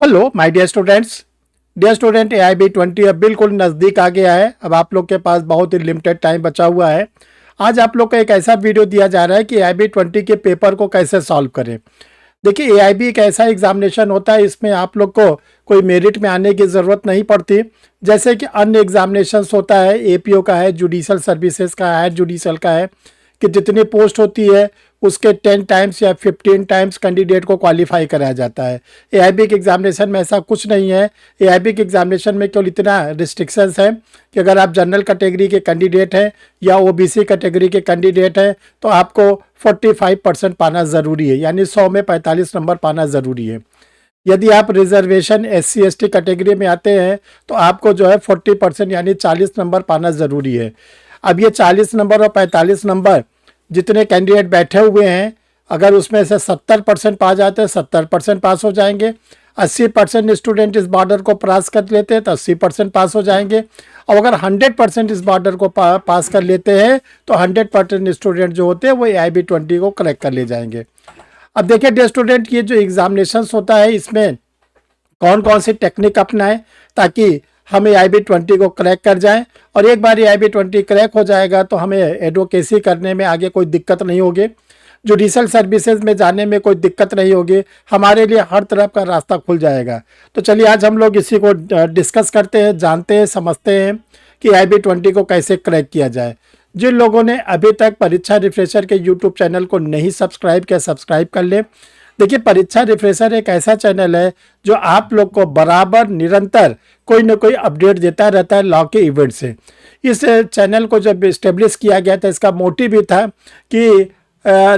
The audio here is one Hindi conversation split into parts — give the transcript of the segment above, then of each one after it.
Hello my dear student AIB 20 अब बिल्कुल नज़दीक आ गया है। अब आप लोग के पास बहुत ही लिमिटेड टाइम बचा हुआ है। आज आप लोग को एक ऐसा वीडियो दिया जा रहा है कि AIB 20 के पेपर को कैसे सॉल्व करें। देखिए, AIB एक ऐसा एग्जामिनेशन होता है, इसमें आप लोग को कोई मेरिट में आने की ज़रूरत नहीं पड़ती। जैसे कि अन्य एग्जामिनेशंस होता है, APO का है, जुडिशल सर्विसेज का है, जुडिशल का है, कि जितनी पोस्ट होती है उसके 10 टाइम्स या 15 टाइम्स कैंडिडेट को क्वालिफाई कराया जाता है। AIB के एग्जामिनेशन में ऐसा कुछ नहीं है। AIB के एग्जामिनेशन में केवल इतना रिस्ट्रिक्शंस है कि अगर आप जनरल कैटेगरी के कैंडिडेट हैं या OBC कैटेगरी के कैंडिडेट हैं तो आपको 45% पाना ज़रूरी है, यानी 100 में 45 नंबर पाना ज़रूरी है। यदि आप रिजर्वेशन SC ST कैटेगरी में आते हैं तो आपको जो है 40% यानी 40 नंबर पाना ज़रूरी है। अब ये 40 नंबर और 45 नंबर जितने कैंडिडेट बैठे हुए हैं, अगर उसमें से 70% पा जाते हैं 70% पास हो जाएंगे। 80% स्टूडेंट इस बॉर्डर को पास कर लेते हैं तो 80% पास हो जाएंगे। और अगर 100% इस बॉर्डर को पास कर लेते हैं तो 100% स्टूडेंट जो होते हैं वो AIB 20 को करेक्ट कर ले जाएंगे। अब देखिए डियर स्टूडेंट, ये जो एग्जामिनेशंस होता है इसमें कौन कौन सी टेक्निक अपनाएं ताकि हम AIB 20 को क्रैक कर जाएं। और एक बार AIB 20 क्रैक हो जाएगा तो हमें एडवोकेसी करने में आगे कोई दिक्कत नहीं होगी, जुडिशल सर्विसेज में जाने में कोई दिक्कत नहीं होगी, हमारे लिए हर तरफ का रास्ता खुल जाएगा। तो चलिए आज हम लोग इसी को डिस्कस करते हैं, जानते हैं, समझते हैं कि AIB 20 को कैसे क्रैक किया जाए। जिन लोगों ने अभी तक परीक्षा रिफ्रेशर के यूट्यूब चैनल को नहीं सब्सक्राइब किया, सब्सक्राइब कर ले। देखिए, परीक्षा रिफ्रेशर एक ऐसा चैनल है जो आप लोग को बराबर निरंतर कोई ना कोई अपडेट देता रहता है लॉ के इवेंट से। इस चैनल को जब इस्टेब्लिश किया गया था, इसका मोटिव भी था कि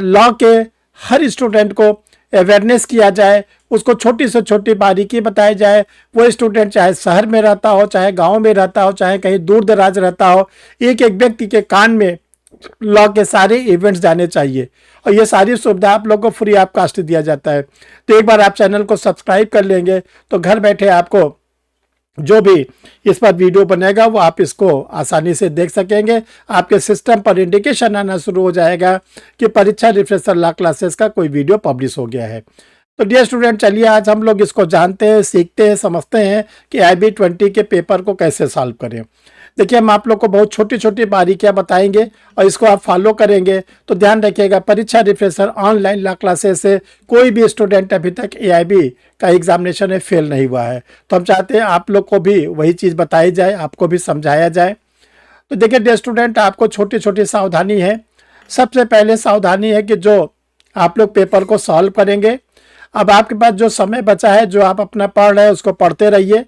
लॉ के हर स्टूडेंट को अवेयरनेस किया जाए, उसको छोटी से छोटी बारीकी बताई जाए। वो स्टूडेंट चाहे शहर में रहता हो, चाहे गांव में रहता हो, चाहे कहीं दूर दराज रहता हो, एक एक व्यक्ति के कान में लॉ के सारे इवेंट्स जाने चाहिए। और ये सारी सुविधा आप लोग को फ्री ऑफ कास्ट दिया जाता है। तो एक बार आप चैनल को सब्सक्राइब कर लेंगे तो घर बैठे आपको जो भी इस पर वीडियो बनेगा वो आप इसको आसानी से देख सकेंगे। आपके सिस्टम पर इंडिकेशन आना शुरू हो जाएगा कि परीक्षा रिफ्रेशर लॉ क्लासेस का कोई वीडियो पब्लिश हो गया है। तो डियर स्टूडेंट, चलिए आज हम लोग इसको जानते हैं, सीखते हैं, समझते हैं कि AIB 20 के पेपर को कैसे सॉल्व करें। देखिए, हम आप लोग को बहुत छोटी छोटी बारीकियां बताएंगे और इसको आप फॉलो करेंगे तो ध्यान रखिएगा, परीक्षा रिफ्रेशर ऑनलाइन लॉ क्लासेस से कोई भी स्टूडेंट अभी तक AIB का एग्जामिनेशन में फेल नहीं हुआ है। तो हम चाहते हैं आप लोग को भी वही चीज़ बताई जाए, आपको भी समझाया जाए। तो देखिए डियर स्टूडेंट, आपको छोटी छोटी सावधानी है। सबसे पहले सावधानी है कि जो आप लोग पेपर को सॉल्व करेंगे, अब आपके पास जो समय बचा है, जो आप अपना पढ़ रहे हैं उसको पढ़ते रहिए,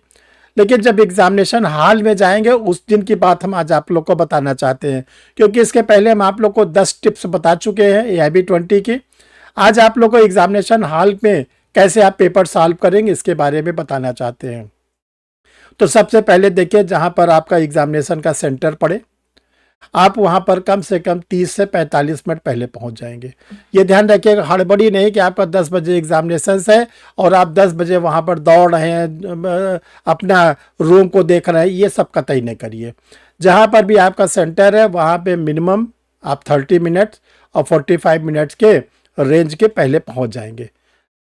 लेकिन जब एग्जामिनेशन हॉल में जाएंगे उस दिन की बात हम आज आप लोग को बताना चाहते हैं, क्योंकि इसके पहले हम आप लोग को 10 टिप्स बता चुके हैं AIB 20 की। आज आप लोग को एग्जामिनेशन हॉल में कैसे आप पेपर सॉल्व करेंगे इसके बारे में बताना चाहते हैं। तो सबसे पहले देखिए, जहां पर आपका एग्जामिनेशन का सेंटर पड़े आप वहां पर कम से कम 30 से 45 मिनट पहले पहुंच जाएंगे। ये ध्यान रखिएगा, हड़बड़ी नहीं कि आपका 10 बजे एग्जामिनेशन है और आप 10 बजे वहां पर दौड़ रहे हैं, अपना रूम को देख रहे हैं, ये सब कतई नहीं करिए। जहां पर भी आपका सेंटर है वहां पे मिनिमम आप 30 मिनट और 45 मिनट्स के रेंज के पहले पहुंच जाएंगे।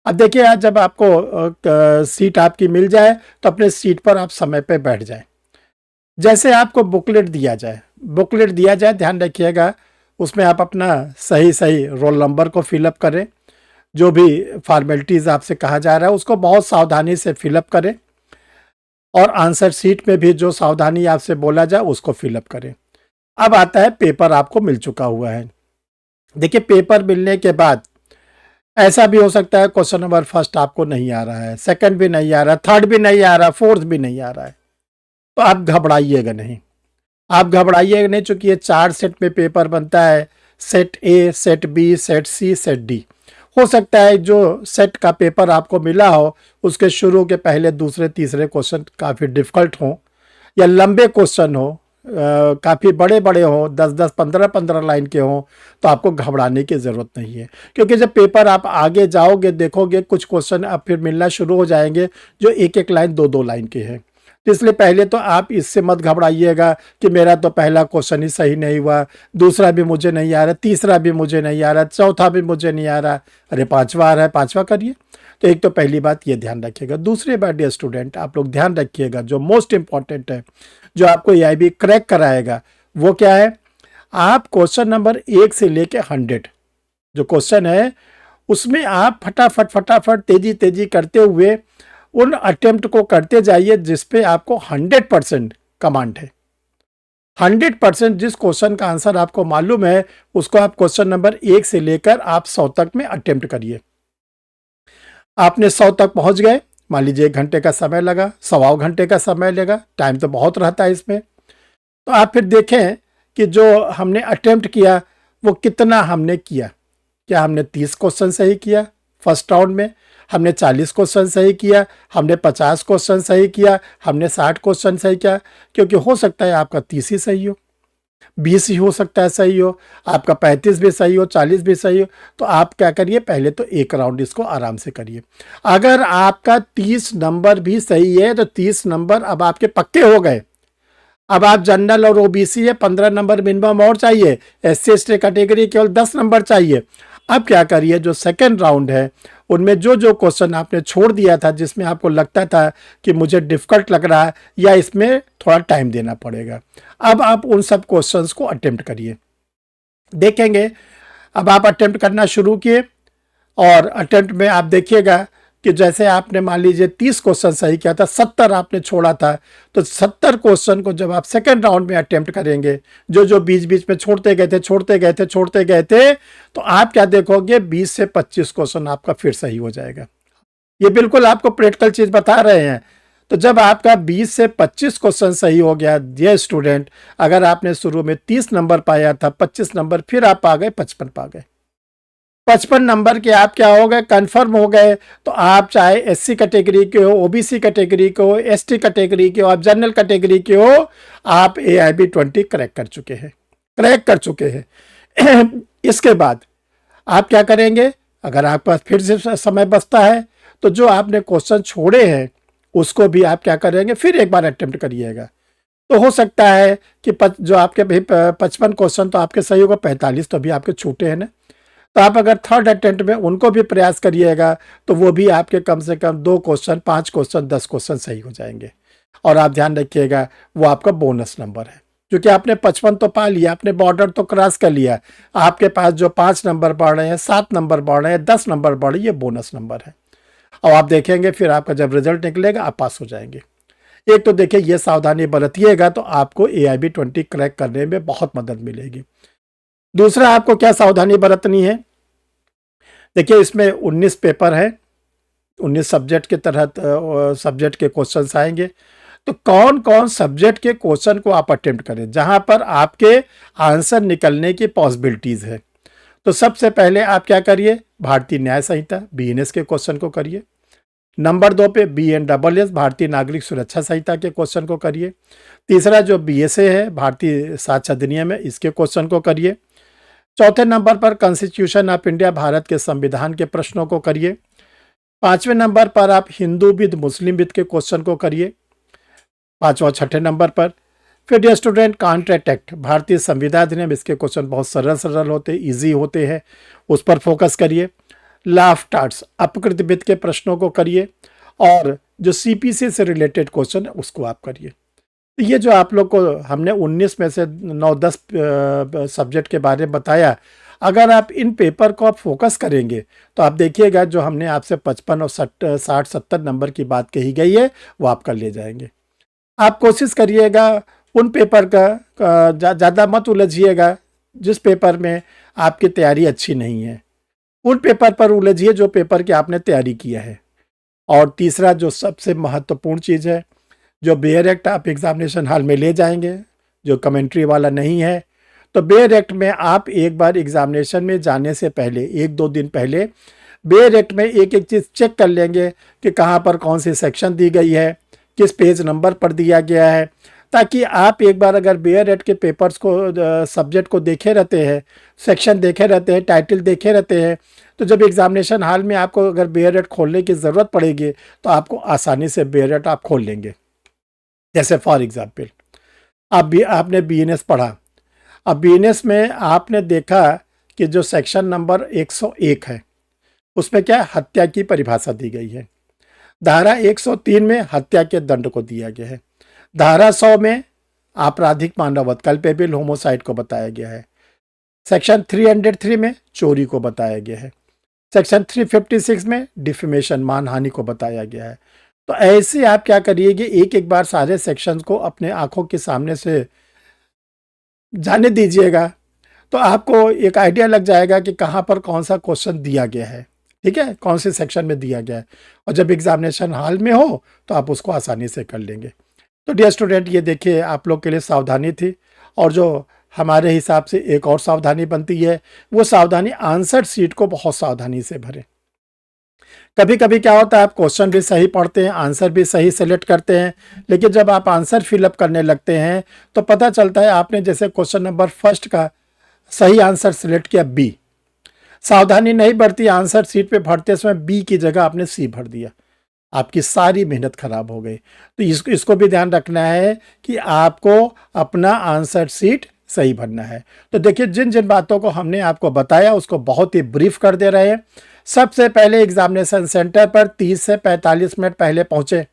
अब देखिए, आज जब आपको सीट आपकी मिल जाए तो अपने सीट पर आप समय पे बैठ जाएं। जैसे आपको बुकलेट दिया जाए, ध्यान रखिएगा उसमें आप अपना सही सही रोल नंबर को फिलअप करें। जो भी फॉर्मेलिटीज़ आपसे कहा जा रहा है उसको बहुत सावधानी से फिलअप करें और आंसर शीट में भी जो सावधानी आपसे बोला जाए उसको फिलअप करें। अब आता है पेपर आपको मिल चुका हुआ है। देखिए, पेपर मिलने के बाद ऐसा भी हो सकता है क्वेश्चन नंबर फर्स्ट आपको नहीं आ रहा है, सेकंड भी नहीं आ रहा, थर्ड भी नहीं आ रहा, फोर्थ भी नहीं आ रहा है। तो आप घबराइएगा नहीं, चूंकि ये 4 सेट में पेपर बनता है, set A, set B, set C, set D। हो सकता है जो सेट का पेपर आपको मिला हो उसके शुरू के पहले दूसरे तीसरे क्वेश्चन काफ़ी डिफ़िकल्ट हों या लंबे क्वेश्चन हो, काफ़ी बड़े बड़े हों, 10-10, 15-15 लाइन के हों, तो आपको घबराने की ज़रूरत नहीं है। क्योंकि जब पेपर आप आगे जाओगे देखोगे कुछ क्वेश्चन अब फिर मिलना शुरू हो जाएंगे जो एक एक लाइन 2-2 लाइन के हैं। तो इसलिए पहले तो आप इससे मत घबराइएगा कि मेरा तो पहला क्वेश्चन ही सही नहीं हुआ, दूसरा भी मुझे नहीं आ रहा, तीसरा भी मुझे नहीं आ रहा, चौथा भी मुझे नहीं आ रहा, अरे पांचवा आ रहा है, पांचवा करिए। तो एक तो पहली बात ये ध्यान रखिएगा। दूसरी बात डियर स्टूडेंट, आप लोग ध्यान रखिएगा, जो मोस्ट इंपॉर्टेंट है, जो आपको एआईबी क्रैक कराएगा वो क्या है, आप क्वेश्चन नंबर 1 से लेके 100 जो क्वेश्चन है उसमें आप फटाफट फटाफट तेजी तेजी करते हुए उन अटेम्प्ट को करते जाइए जिसपे आपको 100% कमांड है। 100% जिस क्वेश्चन का आंसर आपको मालूम है उसको आप क्वेश्चन नंबर 1 से लेकर आप 100 तक में अटेम्प्ट करिए। आपने 100 तक पहुंच गए, मान लीजिए 1 घंटे का समय लगा, 1.25 घंटे का समय लगा, टाइम तो बहुत रहता है इसमें। तो आप फिर देखें कि जो हमने अटेम्प्ट किया वो कितना हमने किया। क्या हमने 30 क्वेश्चन सही किया फर्स्ट राउंड में, हमने 40 क्वेश्चन सही किया, हमने 50 क्वेश्चन सही किया, हमने 60 क्वेश्चन सही किया? क्योंकि हो सकता है आपका 30 ही सही हो, 20 ही हो सकता है सही हो, आपका 35 भी सही हो, 40 भी सही हो। तो आप क्या करिए, पहले तो एक राउंड इसको आराम से करिए। अगर आपका 30 नंबर भी सही है तो 30 नंबर अब आपके पक्के हो गए। अब आप जनरल और ओबीसी है, 15 नंबर मिनिमम और चाहिए, एससी एसटी कैटेगरी केवल 10 नंबर चाहिए। अब क्या करिए, जो सेकंड राउंड है उनमें जो जो क्वेश्चन आपने छोड़ दिया था, जिसमें आपको लगता था कि मुझे डिफिकल्ट लग रहा है या इसमें थोड़ा टाइम देना पड़ेगा, अब आप उन सब क्वेश्चंस को अटेम्प्ट करिए। देखेंगे अब आप अटेम्प्ट करना शुरू किए और अटेम्प्ट में आप देखिएगा कि जैसे आपने मान लीजिए 30 क्वेश्चन सही किया था, 70 आपने छोड़ा था, तो 70 क्वेश्चन को जब आप सेकंड राउंड में अटेम्प्ट करेंगे, जो जो बीच बीच में छोड़ते गए थे, तो आप क्या देखोगे, 20 से 25 क्वेश्चन आपका फिर सही हो जाएगा। ये बिल्कुल आपको प्रैक्टिकल चीज बता रहे हैं। तो जब आपका 20 से 25 क्वेश्चन सही हो गया, ये स्टूडेंट, अगर आपने शुरू में 30 नंबर पाया था, 25 नंबर फिर आप आ गए 55 पा गए, 55 नंबर के आप क्या हो गए, कन्फर्म हो गए। तो आप चाहे एससी कैटेगरी के हो, ओबीसी कैटेगरी के हो, एसटी कैटेगरी के हो, आप जनरल कैटेगरी के हो, आप एआईबी 20 क्रैक कर चुके हैं। इसके बाद आप क्या करेंगे, अगर आपके पास फिर से समय बचता है तो जो आपने क्वेश्चन छोड़े हैं उसको भी आप क्या करेंगे, फिर एक बार अटेम्प्ट करिएगा। तो हो सकता है कि जो आपके 55 क्वेश्चन तो आपके सही होगा, 45 तो अभी आपके छूटे हैं ना। तो आप अगर थर्ड अटेम्प्ट में उनको भी प्रयास करिएगा तो वो भी आपके कम से कम 2 क्वेश्चन, 5 क्वेश्चन, 10 क्वेश्चन सही हो जाएंगे। और आप ध्यान रखिएगा वो आपका बोनस नंबर है, क्योंकि आपने 55 तो पा लिया, आपने बॉर्डर तो क्रॉस कर लिया। आपके पास जो 5 नंबर बढ़ रहे हैं, 7 नंबर बढ़ रहे हैं, 10 नंबर बढ़ रहे हैं, ये बोनस नंबर है। और आप देखेंगे फिर आपका जब रिजल्ट निकलेगा आप पास हो जाएंगे। एक तो देखिए ये सावधानी बरतिएगा तो आपको एआईबी 20 क्रैक करने में बहुत मदद मिलेगी। दूसरा आपको क्या सावधानी बरतनी है, देखिए इसमें 19 पेपर है, 19 सब्जेक्ट के तहत सब्जेक्ट के क्वेश्चंस आएंगे। तो कौन कौन सब्जेक्ट के क्वेश्चन को आप अटेम्प्ट करें जहां पर आपके आंसर निकलने की पॉसिबिलिटीज है। तो सबसे पहले आप क्या करिए, भारतीय न्याय संहिता बीएनएस के क्वेश्चन को करिए। नंबर 2 पे बीएनडब्ल्यूएस भारतीय नागरिक सुरक्षा संहिता के क्वेश्चन को करिए। तीसरा जो बीएसए है भारतीय साक्ष्य अधिनियम है, इसके क्वेश्चन को करिए। चौथे नंबर पर कॉन्स्टिट्यूशन ऑफ इंडिया भारत के संविधान के प्रश्नों को करिए। 5वें नंबर पर आप हिंदू विद मुस्लिम विद के क्वेश्चन को करिए 5वां 6ठे नंबर पर। फिर डियर स्टूडेंट कॉन्ट्रैक्ट एक्ट भारतीय संविधान अधिनियम, इसके क्वेश्चन बहुत सरल होते हैं, ईजी होते हैं, उस पर फोकस करिए। लॉ ऑफ टार्ट्स अपकृत वित्त के प्रश्नों को करिए और जो सीपीसी से रिलेटेड क्वेश्चन है उसको आप करिए। तो ये जो आप लोग को हमने 19 में से 9-10 सब्जेक्ट के बारे में बताया, अगर आप इन पेपर को आप फोकस करेंगे तो आप देखिएगा जो हमने आपसे 55 और 60-70 नंबर की बात कही गई है वो आप कर ले जाएंगे। आप कोशिश करिएगा उन पेपर का ज़्यादा मत उलझिएगा जिस पेपर में आपकी तैयारी अच्छी नहीं है, उन पेपर पर उलझिए जो पेपर की आपने तैयारी किया है। और तीसरा जो सबसे महत्वपूर्ण चीज़ है, जो बेयर एक्ट आप एग्जामिनेशन हॉल में ले जाएंगे, जो कमेंट्री वाला नहीं है, तो बेयर एक्ट में आप एक बार एग्जामिनेशन में जाने से पहले 1-2 दिन पहले बेयर एक्ट में एक एक चीज़ चेक कर लेंगे कि कहाँ पर कौन सी सेक्शन दी गई है, किस पेज नंबर पर दिया गया है, ताकि आप एक बार अगर बेयर एक्ट के पेपर्स को सब्जेक्ट को देखे रहते हैं, सेक्शन देखे रहते हैं, टाइटल देखे रहते हैं, तो जब एग्जामिनेशन हॉल में आपको अगर बेयर एक्ट खोलने की ज़रूरत पड़ेगी तो आपको आसानी से बेयर एक्ट आप खोल लेंगे। जैसे फॉर एग्जाम्पल आपने बीएनएस पढ़ा, अब बीएनएस में आपने देखा कि जो सेक्शन नंबर 101 है उसमें क्या है, हत्या की परिभाषा दी गई है। धारा 103 में हत्या के दंड को दिया गया है। धारा 100 में आपराधिक मानववध कल्पेबल होमोसाइड को बताया गया है। सेक्शन 303 में चोरी को बताया गया है। सेक्शन 356 में डिफेमेशन मानहानि को बताया गया है। तो ऐसे आप क्या करिएगा, एक एक बार सारे सेक्शंस को अपने आंखों के सामने से जाने दीजिएगा, तो आपको एक आइडिया लग जाएगा कि कहाँ पर कौन सा क्वेश्चन दिया गया है, ठीक है, कौन से सेक्शन में दिया गया है। और जब एग्जामिनेशन हॉल में हो तो आप उसको आसानी से कर लेंगे। तो डियर स्टूडेंट, ये देखिए आप लोग के लिए सावधानी थी, और जो हमारे हिसाब से एक और सावधानी बनती है, वो सावधानी आंसर शीट को बहुत सावधानी से भरें। कभी कभी क्या होता है, आप क्वेश्चन भी सही पढ़ते हैं, आंसर भी सही सेलेक्ट करते हैं, लेकिन जब आप आंसर फिलअप करने लगते हैं तो पता चलता है आपने जैसे क्वेश्चन नंबर फर्स्ट का सही आंसर सिलेक्ट किया बी, सावधानी नहीं बरती, आंसर शीट पे भरते समय बी की जगह आपने सी भर दिया, आपकी सारी मेहनत खराब हो गई। तो इसको भी ध्यान रखना है कि आपको अपना आंसर शीट सही भरना है। तो देखिए, जिन जिन बातों को हमने आपको बताया उसको बहुत ही ब्रीफ कर दे रहे हैं। सबसे पहले एग्जामिनेशन सेंटर पर 30 से 45 मिनट पहले पहुंचे।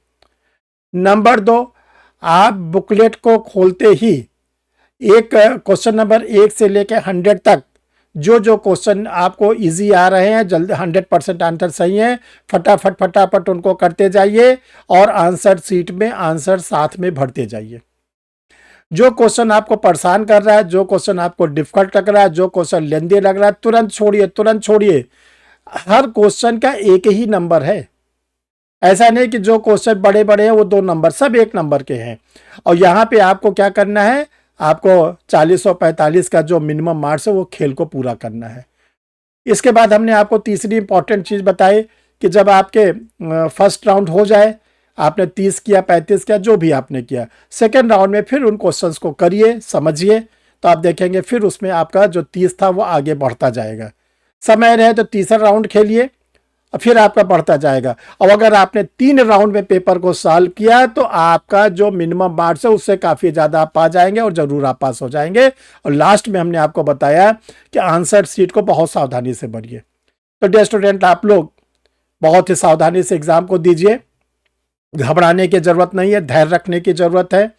नंबर 2, आप बुकलेट को खोलते ही एक क्वेश्चन नंबर 1 से लेकर 100 तक जो क्वेश्चन आपको इजी आ रहे हैं, जल्दी 100% आंसर सही है, फटाफट उनको करते जाइए और आंसर शीट में आंसर साथ में भरते जाइए। जो क्वेश्चन आपको परेशान कर रहा है, जो क्वेश्चन आपको डिफिकल्ट लग रहा है, जो क्वेश्चन लेंदी लग रहा है, तुरंत छोड़िए। हर क्वेश्चन का एक ही नंबर है, ऐसा नहीं कि जो क्वेश्चन बड़े बड़े हैं वो 2 नंबर, सब 1 नंबर के हैं। और यहाँ पे आपको क्या करना है, आपको 40 और 45 का जो मिनिमम मार्क्स है वो खेल को पूरा करना है। इसके बाद हमने आपको तीसरी इंपॉर्टेंट चीज़ बताई कि जब आपके फर्स्ट राउंड हो जाए, आपने 30 किया, 35 किया, जो भी आपने किया, सेकेंड राउंड में फिर उन क्वेश्चंस को करिए, समझिए, तो आप देखेंगे फिर उसमें आपका जो 30 था वो आगे बढ़ता जाएगा। समय रहे तो तीसरा राउंड खेलिए, फिर आपका बढ़ता जाएगा। और अगर आपने 3 राउंड में पेपर को सॉल्व किया तो आपका जो मिनिमम मार्क्स है उससे काफ़ी ज़्यादा आप पा जाएंगे और ज़रूर आप पास हो जाएंगे। और लास्ट में हमने आपको बताया कि आंसर शीट को बहुत सावधानी से भरिए। तो डियर स्टूडेंट, आप लोग बहुत ही सावधानी से एग्ज़ाम को दीजिए, घबराने की ज़रूरत नहीं है, धैर्य रखने की ज़रूरत है।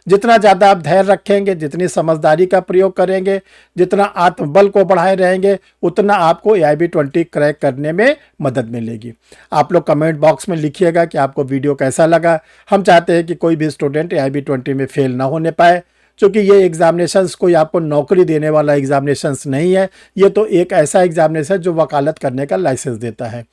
जितना ज़्यादा आप धैर्य रखेंगे, जितनी समझदारी का प्रयोग करेंगे, जितना आत्मबल को बढ़ाए रहेंगे, उतना आपको AIB20 क्रैक करने में मदद मिलेगी। आप लोग कमेंट बॉक्स में लिखिएगा कि आपको वीडियो कैसा लगा। हम चाहते हैं कि कोई भी स्टूडेंट AIB20 में फेल ना होने पाए, क्योंकि ये एग्जामिनेशंस कोई आपको नौकरी देने वाला एग्जामिनेशंस नहीं है, ये तो एक ऐसा एग्जामिनेशन जो वकालत करने का लाइसेंस देता है।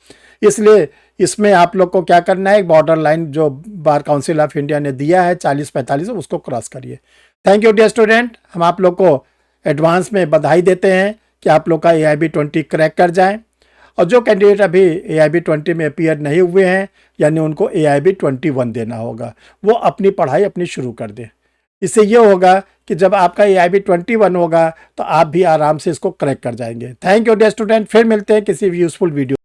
इसलिए इसमें आप लोग को क्या करना है, एक बॉर्डर लाइन जो बार काउंसिल ऑफ इंडिया ने दिया है 40-45, उसको क्रॉस करिए। थैंक यू डियर स्टूडेंट, हम आप लोग को एडवांस में बधाई देते हैं कि आप लोग का AIB20 क्रैक कर जाए। और जो कैंडिडेट अभी AIB20 में अपीयर नहीं हुए हैं, यानी उनको AIB21 देना होगा, वो अपनी पढ़ाई अपनी शुरू कर दें। इससे ये होगा कि जब आपका AIB21 होगा तो आप भी आराम से इसको क्रैक कर जाएंगे। थैंक यू डियर स्टूडेंट, फिर मिलते हैं किसी यूजफुल वीडियो।